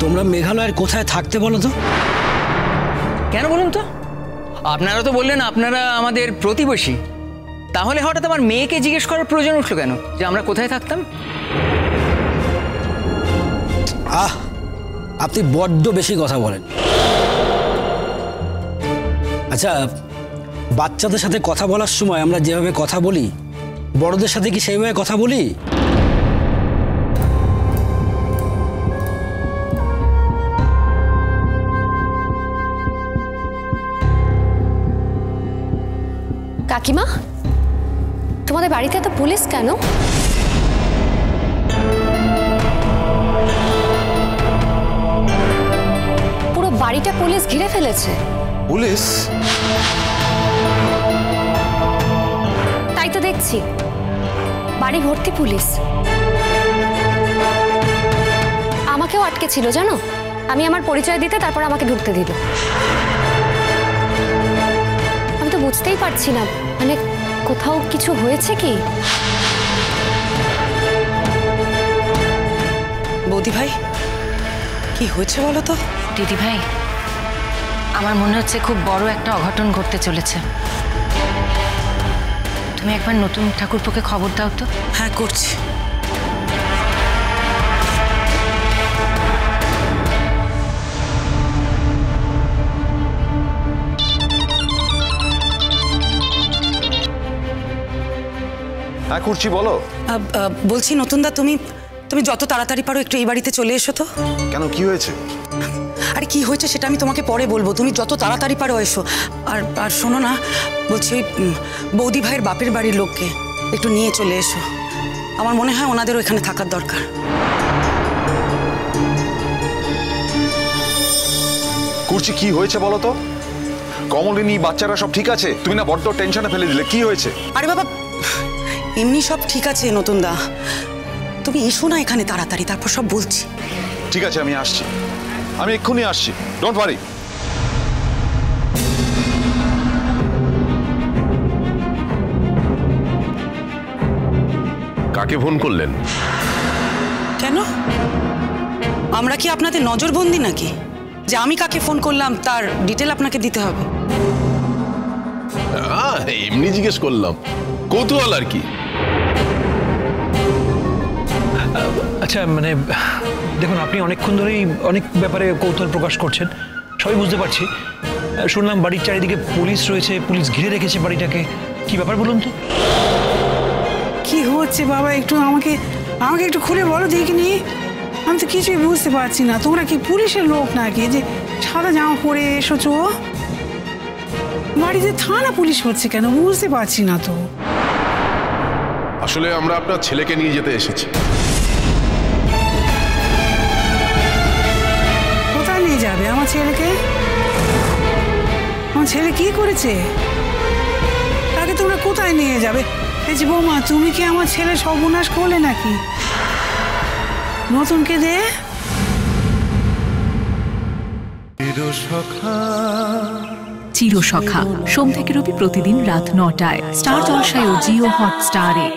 তোমরা মেঘালয়ের কোথায় থাকতে বলো তো? কেন বলুন তো? আপনারা তো বললেন আপনারা আমাদের প্রতিবেশী, তাহলে হঠাৎ আমার মেয়েকে জিজ্ঞেস করার প্রয়োজন উঠলো কেন যে আমরা কোথায় থাকতাম? আপনি বড্ড বেশি কথা বলেন। আচ্ছা, বাচ্চাদের সাথে কথা বলার সময় আমরা যেভাবে কথা বলি, বড়দের সাথে কি সেইভাবে কথা বলি? কাকিমা, তোমাদের বাড়িতে এত পুলিশ কেন? পুরো বাড়িটা পুলিশ ঘিরে ফেলেছে। পুলিশ? তাই তো দেখছি, বাড়ি ভর্তি পুলিশ। আমাকেও আটকে ছিল জানো, আমি আমার পরিচয় দিতে তারপর আমাকে ঢুকতে দিল। আমি তো বুঝতেই পারছি না, মানে কোথাও কিছু হয়েছে কি? বৌদি ভাই, কি হয়েছে বলো তো? দিদি ভাই, আমার মনে হচ্ছে খুব বড় একটা অঘটন ঘটতে চলেছে। তুমি একবার নতুন ঠাকুরপোকে খবর দাও তো। হ্যাঁ, করছি। হ্যাঁ করছি, বলো। বলছি নতুনদা, তুমি যত তাড়াতাড়ি পারো একটু এই বাড়িতে চলে এসো তো। কেন, কি হয়েছে? আরে কি হয়েছে সেটা আমি তোমাকে পরে বলবো, তুমি যত তাড়াতাড়ি পারো এসো। আর শোনো না, বলছি ওই বৌদি ভাইয়ের বাপের বাড়ির লোককে একটু নিয়ে চলে এসো। আমার মনে হয় ওনাদেরও এখানে থাকার দরকার। করছি, কি হয়েছে বলো তো? কমলিনী, বাচ্চারা সব ঠিক আছে? তুমি না বড্ড টেনশনে ফেলে দিলে, কি হয়েছে? আরে বাবা, এমনি সব ঠিক আছে নতুনদা, তুমি এসো না এখানে তাড়াতাড়ি, তারপর সব বলছি। ঠিক আছে, আমি আসছি, আমি এক্ষুনি আসছি, ডোন্ট ওয়ারি। কাকে ফোন করলেন? কেন, আমরা কি আপনাদের নজরবন্দি নাকি যে আমি কাকে ফোন করলাম তার ডিটেল আপনাকে দিতে হবে? এমনি জিজ্ঞেস করলাম, কৌতূহল আর কি। আচ্ছা, মানে দেখুন, আপনি অনেকক্ষণ ধরেই অনেক ব্যাপারে কৌতূহল প্রকাশ করছেন, সবই বুঝতে পারছি। শুনলাম বাড়ির চারিদিকে পুলিশ রয়েছে, পুলিশ ঘিরে রেখেছে বাড়িটাকে। কি ব্যাপার বলুন তো? কি হচ্ছে বাবা, একটু আমাকে একটু খুলে বলো দেখিনি। আমি তো কিছুই বুঝতে পারছি না। তোমরা কি পুলিশের লোক নাকি যে সাদা জামা পরে এসেছো? বাড়িতে থানা পুলিশ হচ্ছে কেন বুঝতে পারছি না তো। আসলে আমরা আপনার ছেলেকে নিয়ে যেতে এসেছি। কোথায় নিয়ে যাবে আমার ছেলেকে? আমার ছেলে কি করেছে? তাকে তোমরা কোথায় নিয়ে যাবে? এই যে বৌমা, তুমি কি আমার ছেলে সর্বনাশ করলে নাকি? নতুনকে দে। চিরসখা, সোম থেকে রবি প্রতিদিন রাত ৯টায় স্টার জলসায় ও জিও হটস্টারে।